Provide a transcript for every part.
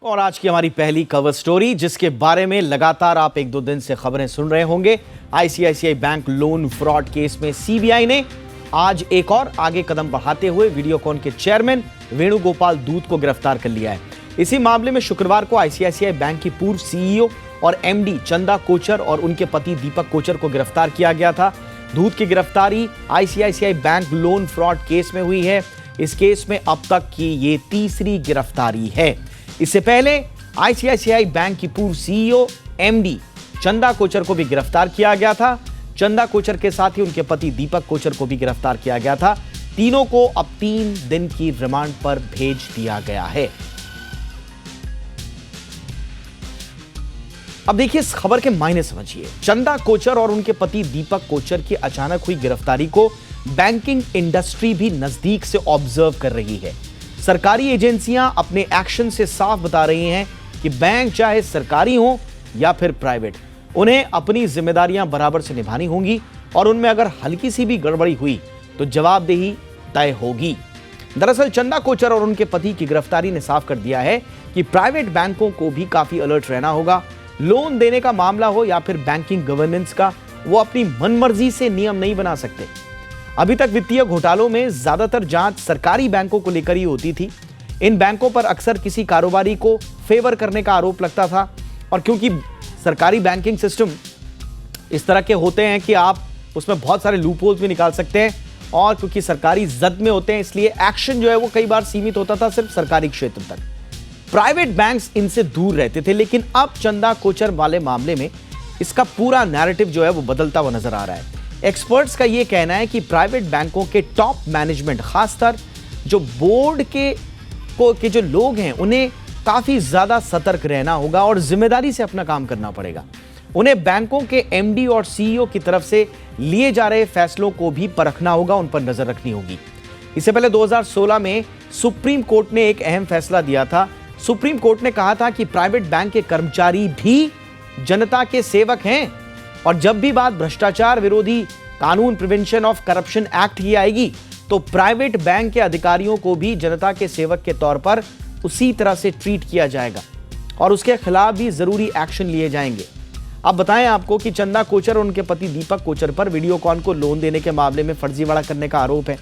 और आज की हमारी पहली कवर स्टोरी, जिसके बारे में लगातार आप एक दो दिन से खबरें सुन रहे होंगे। ICICI bank loan fraud case में सीबीआई ने आज एक और आगे कदम बढ़ाते हुए वीडियोकॉन के चेयरमैन वेणुगोपाल दूत को गिरफ्तार कर लिया है। इसी मामले में शुक्रवार को आईसीआईसीआई बैंक की पूर्व सीईओ और एमडी चंदा कोचर और उनके पति दीपक कोचर को गिरफ्तार किया गया था। दूत की गिरफ्तारी ICICI bank loan fraud case में हुई है। इस केस में अब तक की ये तीसरी गिरफ्तारी है। इससे पहले आईसीआईसीआई बैंक की पूर्व सीईओ एमडी चंदा कोचर को भी गिरफ्तार किया गया था। चंदा कोचर के साथ ही उनके पति दीपक कोचर को भी गिरफ्तार किया गया था। तीनों को अब 3 दिन की रिमांड पर भेज दिया गया है। अब देखिए इस खबर के मायने समझिए। चंदा कोचर और उनके पति दीपक कोचर की अचानक हुई गिरफ्तारी को बैंकिंग इंडस्ट्री भी नजदीक से ऑब्जर्व कर रही है। सरकारी एजेंसियां अपने एक्शन से साफ बता रही हैं कि बैंक चाहे सरकारी हो या फिर प्राइवेट, उन्हें अपनी जिम्मेदारियां बराबर से निभानी होंगी और उनमें अगर हल्की सी भी गड़बड़ी हुई तो जवाबदेही तय होगी। दरअसल चंदा कोचर और उनके पति की गिरफ्तारी ने साफ कर दिया है कि प्राइवेट बैंकों को भी काफी अलर्ट रहना होगा। लोन देने का मामला हो या फिर बैंकिंग गवर्नेंस का, वो अपनी मनमर्जी से नियम नहीं बना सकते। अभी तक वित्तीय घोटालों में ज्यादातर जांच सरकारी बैंकों को लेकर ही होती थी। इन बैंकों पर अक्सर किसी कारोबारी को फेवर करने का आरोप लगता था, और क्योंकि सरकारी बैंकिंग सिस्टम इस तरह के होते हैं कि आप उसमें बहुत सारे लूपहोल्स भी निकाल सकते हैं, और क्योंकि सरकारी जद में होते हैं इसलिए एक्शन जो है वो कई बार सीमित होता था सिर्फ सरकारी क्षेत्र तक। प्राइवेट बैंक्स इनसे दूर रहते थे, लेकिन अब चंदा कोचर वाले मामले में इसका पूरा नैरेटिव जो है वो बदलता हुआ नजर आ रहा है। एक्सपर्ट्स का यह कहना है कि प्राइवेट बैंकों के टॉप मैनेजमेंट, खासकर जो बोर्ड के जो लोग हैं, उन्हें काफी ज्यादा सतर्क रहना होगा और जिम्मेदारी से अपना काम करना पड़ेगा। उन्हें बैंकों के एमडी और सीईओ की तरफ से लिए जा रहे फैसलों को भी परखना होगा, उन पर नजर रखनी होगी। इससे पहले 2016 में सुप्रीम कोर्ट ने एक अहम फैसला दिया था। सुप्रीम कोर्ट ने कहा था कि प्राइवेट बैंक के कर्मचारी भी जनता के सेवक हैं, और जब भी बात भ्रष्टाचार विरोधी कानून, प्रिवेंशन ऑफ करप्शन एक्ट की आएगी, तो प्राइवेट बैंक के अधिकारियों को भी जनता के सेवक के तौर पर उसी तरह से ट्रीट किया जाएगा और उसके खिलाफ भी जरूरी एक्शन लिए जाएंगे। अब बताएं आपको कि चंदा कोचर और उनके पति दीपक कोचर पर वीडियोकॉन को लोन देने के मामले में फर्जीवाड़ा करने का आरोप है।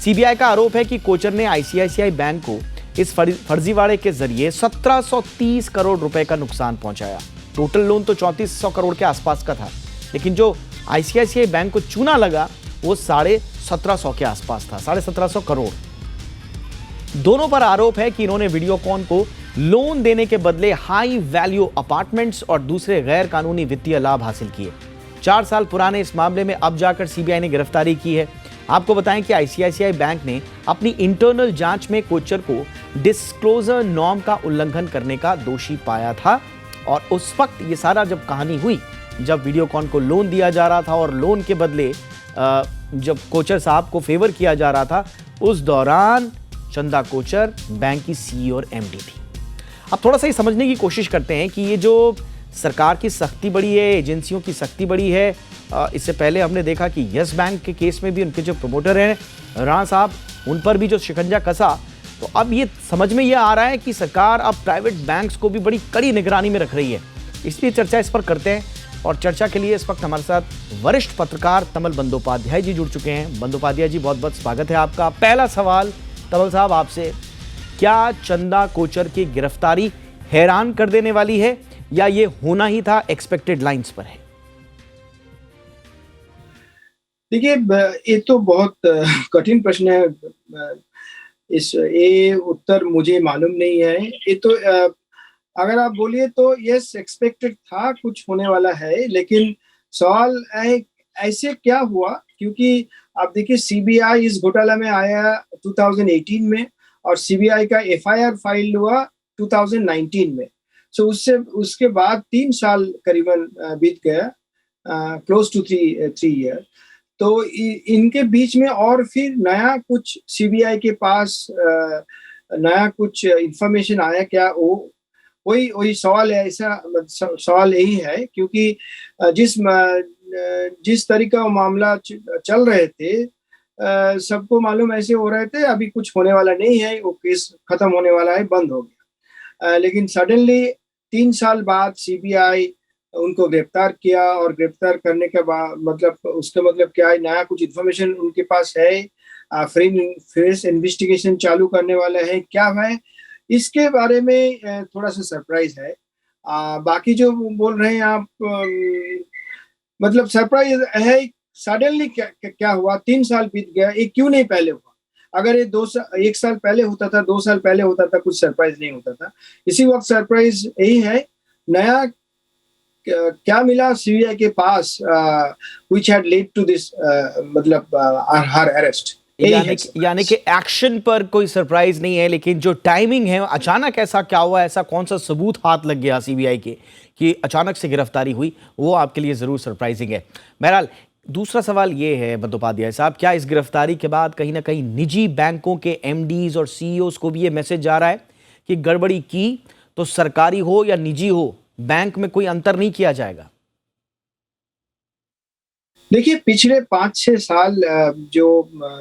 सीबीआई का आरोप है कि कोचर ने आईसीआईसीआई बैंक को इस फर्जीवाड़े के जरिए 1730 करोड़ रुपए का नुकसान पहुंचाया। टोटल लोन तो 3400 करोड़ के आसपास का था, लेकिन जो आईसीआईसीआई बैंक को चूना लगा वो 1750 के आसपास था, 1750 करोड़। दोनों पर आरोप है कि इन्होंने वीडियोकॉन को लोन देने के बदले हाई वैल्यू अपार्टमेंट्स और दूसरे गैर कानूनी वित्तीय लाभ हासिल किए। 4 साल पुराने इस मामले में अब जाकर सीबीआई ने गिरफ्तारी की है। आपको बताएं कि आईसीआईसीआई बैंक ने अपनी इंटरनल जांच में कोचर को डिस्क्लोजर नॉर्म का उल्लंघन करने का दोषी पाया था, और उस वक्त ये सारा जब कहानी हुई, जब वीडियोकॉन को लोन दिया जा रहा था और लोन के बदले जब कोचर साहब को फेवर किया जा रहा था, उस दौरान चंदा कोचर बैंक की सीईओ और एमडी थी। अब थोड़ा सा ही समझने की कोशिश करते हैं कि ये जो सरकार की सख्ती बढ़ी है, एजेंसियों की सख्ती बढ़ी है। इससे पहले हमने देखा कि यस बैंक के केस में भी उनके जो प्रमोटर हैं राणा साहब, उन पर भी जो शिकंजा कसा। तो अब ये समझ में ये आ रहा है कि सरकार अब प्राइवेट बैंक्स को भी बड़ी कड़ी निगरानी में रख रही है। इसलिए चर्चा इस पर करते हैं, और चर्चा के लिए इस वक्त हमारे साथ वरिष्ठ पत्रकार तमल बंदोपाध्याय जी जुड़ चुके हैं। बंदोपाध्याय जी, बहुत बहुत स्वागत है आपका। पहला सवाल तमल साहब आपसे, क्या चंदा कोचर की गिरफ्तारी हैरान कर देने वाली है या ये होना ही था, एक्सपेक्टेड लाइंस पर है? देखिए, ये तो बहुत कठिन प्रश्न है। ये उत्तर मुझे मालूम नहीं है। ये तो अगर आप बोलिए तो यस, एक्सपेक्टेड था, कुछ होने वाला है, लेकिन सवाल है ऐसे क्या हुआ, क्योंकि आप देखिए सीबीआई इस घोटाला में आया 2018 में और सीबीआई का एफआईआर फाइल हुआ 2019 में। सो उसके बाद 3 साल करीबन बीत गया, क्लोज टू 3 ईयर। तो इनके बीच में और फिर नया कुछ सीबीआई के पास नया कुछ इंफॉर्मेशन आया क्या? वो वही सवाल है। ऐसा सवाल यही है, क्योंकि जिस तरीका का मामला चल रहे थे, सबको मालूम ऐसे हो रहे थे अभी कुछ होने वाला नहीं है, वो केस खत्म होने वाला है, बंद हो गया। लेकिन सडनली 3 साल बाद सीबीआई उनको गिरफ्तार किया, और गिरफ्तार करने के बाद मतलब उसका मतलब क्या है, नया कुछ इन्फॉर्मेशन उनके पास है, फ्रेश इन्वेस्टिगेशन चालू करने वाले हैं, क्या है इसके बारे में थोड़ा सा सरप्राइज है। बाकी जो बोल रहे हैं आप, मतलब सरप्राइज है। सडनली क्या क्या हुआ, 3 साल बीत गया, ये क्यों नहीं पहले हुआ? अगर ये 2 साल 1 साल पहले होता था, 2 साल पहले होता था, कुछ सरप्राइज नहीं होता था। इसी वक्त सरप्राइज यही है, नया क्या मिला सीबीआई के पास which had led to this मतलब हर अरेस्ट। यानी कि एक्शन पर कोई सरप्राइज नहीं है, लेकिन जो टाइमिंग है, अचानक ऐसा क्या हुआ, ऐसा कौन सा सबूत हाथ लग गया सीबीआई के कि अचानक से गिरफ्तारी हुई, वो आपके लिए जरूर सरप्राइजिंग है। बहरहाल दूसरा सवाल ये है बंदोपाध्याय साहब, क्या इस गिरफ्तारी के बाद कहीं ना कहीं निजी बैंकों के एमडीज और सीईओज को भी ये मैसेज जा रहा है कि गड़बड़ी की तो सरकारी हो या निजी हो, बैंक में कोई अंतर नहीं किया जाएगा? देखिए, पिछले 5-6 साल जो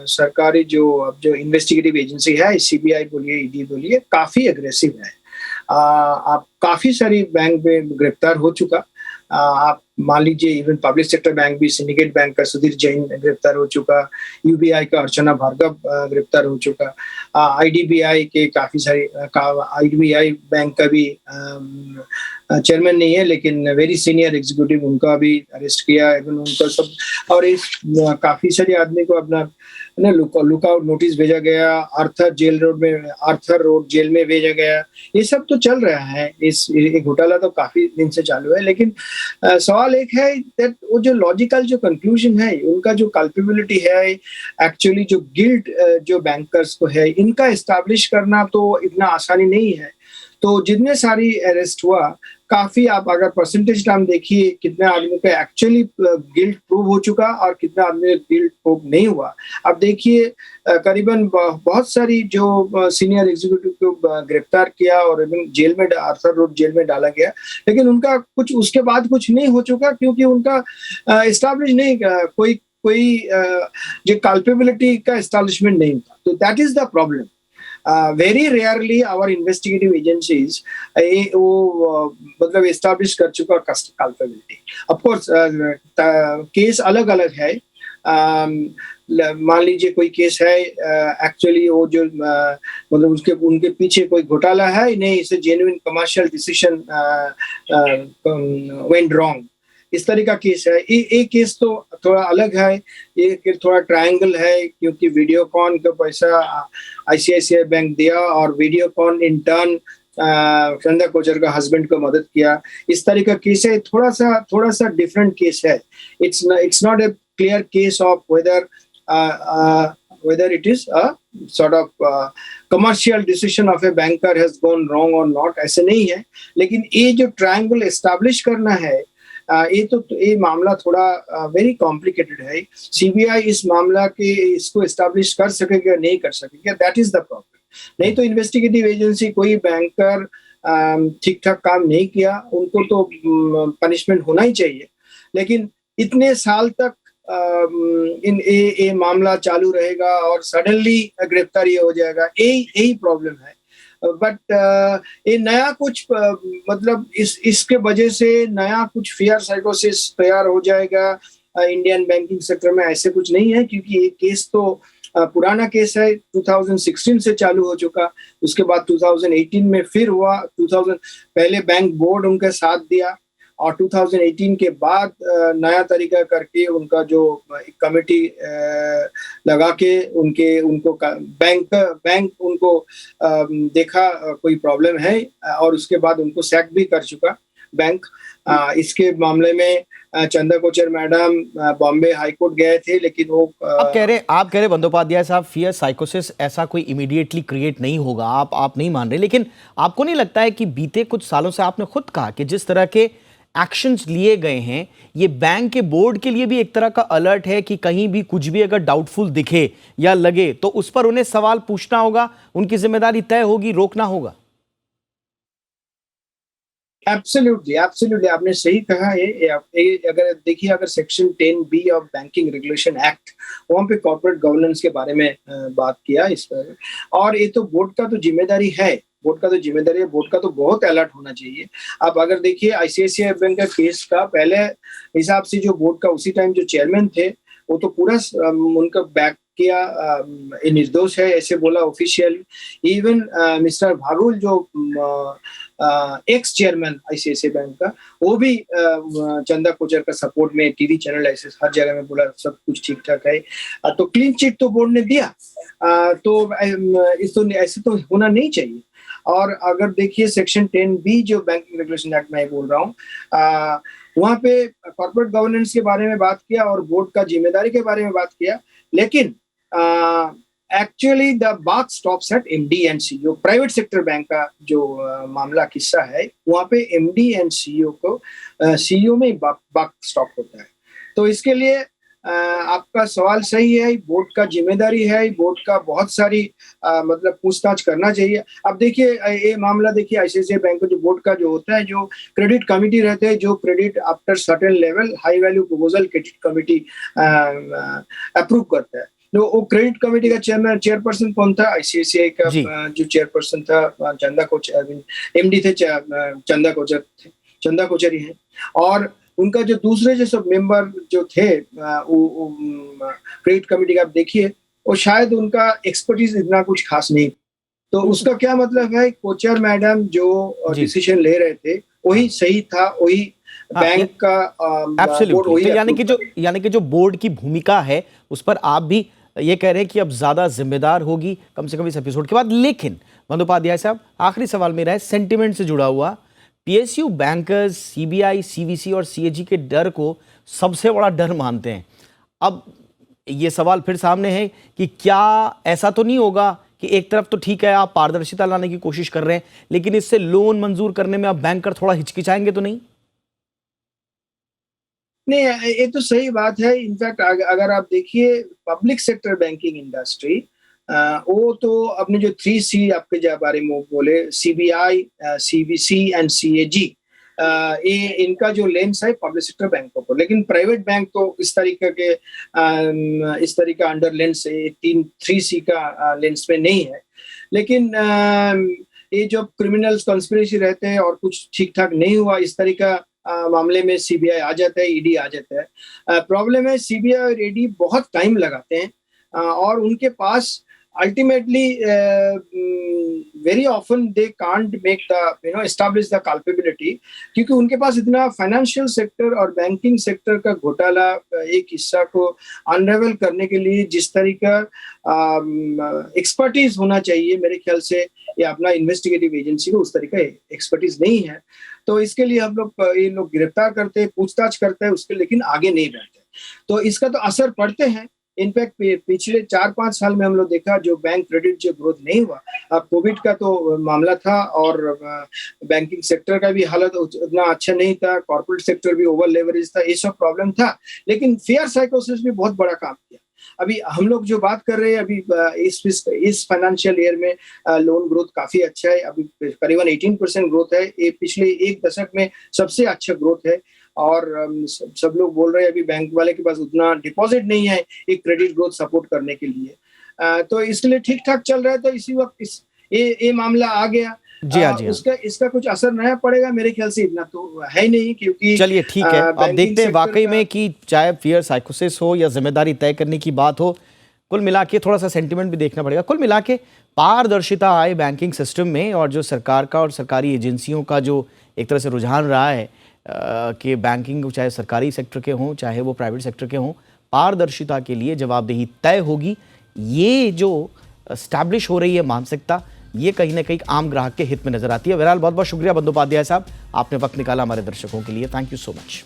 सरकारी जो इन्वेस्टिगेटिव एजेंसी है, सीबीआई बोलिए, ईडी बोलिए, काफी अग्रेसिव है। आप काफी सारी बैंक में गिरफ्तार हो चुका। आप मान लीजिए, इवन पब्लिक सेक्टर बैंक भी, सिंडिकेट बैंक का सुधीर जैन गिरफ्तार हो चुका, यूबीआई का अर्चना भार्गव गिरफ्तार हो चुका, आईडीबीआई के काफी सारे, आईडीबीआई बैंक का भी चेयरमैन नहीं है लेकिन वेरी सीनियर एग्जीक्यूटिव, उनका भी अरेस्ट किया, इवन उनका सब। और इस काफी सारे आदमी को अपना लुकआउट नोटिस भेजा गया, आर्थर रोड जेल में भेजा गया। ये सब तो चल रहा है, इस घोटाला तो काफी दिन से चालू है। लेकिन सवाल एक है दैट वो जो लॉजिकल जो कंक्लूजन है, उनका जो कल्पेबिलिटी है, एक्चुअली जो गिल्ट जो बैंकर्स को है, इनका एस्टैब्लिश करना तो इतना आसानी नहीं है। तो जितने सारी अरेस्ट हुआ, काफी आप अगर परसेंटेज टर्म देखिए, कितने आदमी का एक्चुअली गिल्ट प्रूव हो चुका और कितना आदमी गिल्ट प्रूव नहीं हुआ। अब देखिए, करीबन बहुत सारी जो सीनियर एग्जीक्यूटिव को गिरफ्तार किया और जेल में, आर्थर रोड जेल में डाला गया, लेकिन उनका कुछ उसके बाद कुछ नहीं हो चुका, क्योंकि उनका एस्टैब्लिश नहीं, कोई जो कल्पेबिलिटी का एस्टैब्लिशमेंट नहीं था। तो that is the problem. Very rarely our investigative agencies वो मतलब एस्टैब्लिश कर चुका कल्पेबिलिटी। ऑफ कोर्स केस अलग अलग है। मान लीजिए कोई केस है, एक्चुअली वो जो मतलब उनके पीछे कोई घोटाला है नहीं, इसे genuine commercial decision went wrong, इस तरह का केस है। एक केस तो थोड़ा अलग है, ये थोड़ा ट्रायंगल है, क्योंकि वीडियोकॉन का पैसा आईसीआईसीआई बैंक दिया और वीडियोकॉन इन टर्न चंदा कोचर का हस्बैंड को मदद किया। इस तरह का केस है, थोड़ा सा डिफरेंट केस है। It's not a clear case of whether it is a sort of commercial decision of a banker has gone wrong or not, ऐसे नहीं है। लेकिन ये जो ट्रायंगल एस्टैब्लिश करना है, ये मामला थोड़ा वेरी कॉम्प्लिकेटेड है। सीबीआई इस मामला के इसको एस्टैब्लिश कर सकेगा, नहीं कर सकेगा, दैट इज द प्रॉब्लम। नहीं तो इन्वेस्टिगेटिव एजेंसी, कोई बैंकर ठीक ठाक काम नहीं किया, उनको तो पनिशमेंट होना ही चाहिए। लेकिन इतने साल तक ये मामला चालू रहेगा और सडनली गिरफ्तारी हो जाएगा, यही प्रॉब्लम है। बट ये नया कुछ मतलब इसके वजह से नया कुछ फियर साइकोसिस तैयार हो जाएगा इंडियन बैंकिंग सेक्टर में, ऐसे कुछ नहीं है। क्योंकि ये केस तो पुराना केस है, 2016 से चालू हो चुका, उसके बाद 2018 में फिर हुआ। पहले बैंक बोर्ड उनका साथ दिया और 2018 के बाद नया तरीका करके उनका जो कमेटी लगा के उनको बैंक उनको देखा कोई प्रॉब्लम है और उसके बाद उनको सैक भी कर चुका बैंक। इसके मामले में चंदा कोचर मैडम बॉम्बे हाईकोर्ट गए थे, लेकिन वो आप कह रहे बंदोपाध्याय साहब, फियर साइकोसिस ऐसा कोई इमीडिएटली क्रिएट नहीं होगा, आप नहीं मान रहे। लेकिन आपको नहीं लगता है कि बीते कुछ सालों से, आपने खुद कहा कि जिस तरह के एक्शंस लिए गए हैं, ये बैंक के बोर्ड के लिए भी एक तरह का अलर्ट है कि कहीं भी कुछ भी अगर डाउटफुल दिखे या लगे तो उस पर उन्हें सवाल पूछना होगा, उनकी जिम्मेदारी तय होगी, रोकना होगा? एब्सोल्युटली आपने सही कहा है। अगर देखिए, अगर section 10B of banking regulation act, वहां पे कॉर्पोरेट गवर्नेंस के बारे में बात किया इस पर, और ये तो बोर्ड का तो जिम्मेदारी है। बोर्ड का तो जिम्मेदारी है, बोर्ड का तो बहुत अलर्ट होना चाहिए। अब अगर देखिए आईसीआईसीआई बैंक का केस का पहले हिसाब से जो बोर्ड का उसी टाइम जो चेयरमैन थे वो तो पूरा उनका बैक किया, ये निर्दोष है ऐसे बोला ऑफिशियली। इवन मिस्टर भागुल जो एक्स चेयरमैन आईसीआईसीआई बैंक का, वो भी चंदा कोचर का सपोर्ट में टीवी चैनल ऐसे हर जगह में बोला सब कुछ ठीक ठाक है। तो क्लीन चिट तो बोर्ड ने दिया, तो ऐसे तो होना नहीं चाहिए। और अगर देखिए सेक्शन 10B जो बैंकिंग रेगुलेशन एक्ट में बोल रहा हूँ, वहां पे कॉर्पोरेट गवर्नेंस के बारे में बात किया और बोर्ड का जिम्मेदारी के बारे में बात किया, लेकिन एक्चुअली द बात stops at MD and CEO. Private sector bank का जो मामला किस्सा है वहां पे एमडी एंड सीईओ को सीईओ में बात स्टॉप होता है। तो इसके लिए आपका सवाल सही है, बोर्ड का जिम्मेदारी है, बोर्ड का बहुत सारी मतलब पूछताछ करना चाहिए। अब देखिए ये मामला देखिए आईसीआईसीआई बैंक का जो बोर्ड का जो होता है, जो क्रेडिट कमिटी रहते हैं, जो credit after certain level high value proposal credit committee approve करता है। तो वो क्रेडिट कमेटी का चेयरपर्सन कौन था? आईसीआईसीआई का जो चेयरपर्सन था चंदा कोचर, एमडी थे चंदा कोचर ही है। और उनका जो दूसरे जो सब मेंबर जो थे क्रेडिट कमेटी का, आप देखिए वो शायद उनका एक्सपर्टीज इतना कुछ खास नहीं। तो उसका क्या मतलब है, कोचर मैडम जो डिसीजन ले रहे थे वही सही था, वही बैंक का बोर्ड वही। यानी कि जो बोर्ड की भूमिका है उस पर आप भी ये कह रहे हैं कि अब ज्यादा जिम्मेदार होगी कम से कम इस एपिसोड के बाद। लेकिन बंदोपाध्याय साहब, आखिरी सवाल मेरा है सेंटिमेंट से जुड़ा हुआ। पीएसयू बैंकर्स सीबीआई, सीवीसी और सीएजी के डर को सबसे बड़ा डर मानते हैं। अब ये सवाल फिर सामने है कि क्या ऐसा तो नहीं होगा कि एक तरफ तो ठीक है आप पारदर्शिता लाने की कोशिश कर रहे हैं, लेकिन इससे लोन मंजूर करने में आप बैंकर थोड़ा हिचकिचाएंगे तो नहीं? नहीं, ये तो सही बात है। इनफैक्ट अगर आप देखिए पब्लिक सेक्टर बैंकिंग इंडस्ट्री, वो तो अपने जो 3C आपके बारे में बोले, सीबीआई, सीवीसी एंड सीएजी, ये इनका जो लेंस है पब्लिक सेक्टर बैंकों को। लेकिन प्राइवेट बैंक तो इस तरीके अंडर लेंस है, 3C का लेंस में नहीं है। लेकिन ये जो क्रिमिनल्स कॉन्स्पिरेसी रहते हैं और कुछ ठीक ठाक नहीं हुआ, इस तरीका मामले में सीबीआई आ जाता है, ईडी आ जाता है। प्रॉब्लम है सीबीआई और ईडी बहुत टाइम लगाते हैं और उनके पास ultimately very often they can't make the establish the culpability, क्योंकि उनके पास इतना फाइनेंशियल सेक्टर और बैंकिंग सेक्टर का घोटाला एक हिस्सा को अनरेवल करने के लिए जिस तरीका एक्सपर्टीज होना चाहिए, मेरे ख्याल से ये अपना इन्वेस्टिगेटिव एजेंसी को उस तरीका एक्सपर्टीज नहीं है। तो इसके लिए हम लोग ये लोग गिरफ्तार करते हैं, पूछताछ करते हैं उसके, लेकिन आगे नहीं बढ़ते। तो इसका तो असर पड़ते हैं। इनफैक्ट पिछले 4-5 साल में हम लोग देखा जो बैंक क्रेडिट जो ग्रोथ नहीं हुआ, कोविड का तो मामला था और बैंकिंग सेक्टर का भी हालत उतना अच्छा नहीं था, कॉर्पोरेट सेक्टर भी ओवर लेवरेज था, ये सब प्रॉब्लम था। लेकिन फेयर साइकोसिस भी बहुत बड़ा काम किया। अभी हम लोग जो बात कर रहे हैं अभी इस फाइनेंशियल ईयर में लोन ग्रोथ काफी अच्छा है, अभी करीबन 18% ग्रोथ है। ये पिछले एक दशक में सबसे अच्छा ग्रोथ है। और सब लोग बोल रहे हैं अभी बैंक वाले के पास उतना डिपॉजिट नहीं है एक क्रेडिट ग्रोथ सपोर्ट करने के लिए, तो इसलिए ठीक ठाक चल रहा है। तो इसी वक्त ये मामला आ गया। जी हाँ, जी हाँ। इसका कुछ असर नहीं पड़ेगा मेरे ख्याल से, इतना तो है नहीं, क्योंकि चलिए ठीक है। अब देखते हैं वाकई में कि चाहे फियर साइकोसिस हो या जिम्मेदारी तय करने की बात हो, कुल मिला के थोड़ा सा सेंटिमेंट भी देखना पड़ेगा। कुल मिला के पारदर्शिता आए बैंकिंग सिस्टम में, और जो सरकार का और सरकारी एजेंसियों का जो एक तरह से रुझान रहा है कि बैंकिंग चाहे सरकारी सेक्टर के हों चाहे वो प्राइवेट सेक्टर के हों, पारदर्शिता के लिए जवाबदेही तय होगी। ये जो एस्टैब्लिश हो रही है मानसिकता, ये कहीं ना कहीं आम ग्राहक के हित में नजर आती है। बहरहाल बहुत बहुत शुक्रिया बंदोपाध्याय साहब, आपने वक्त निकाला हमारे दर्शकों के लिए। Thank you so much.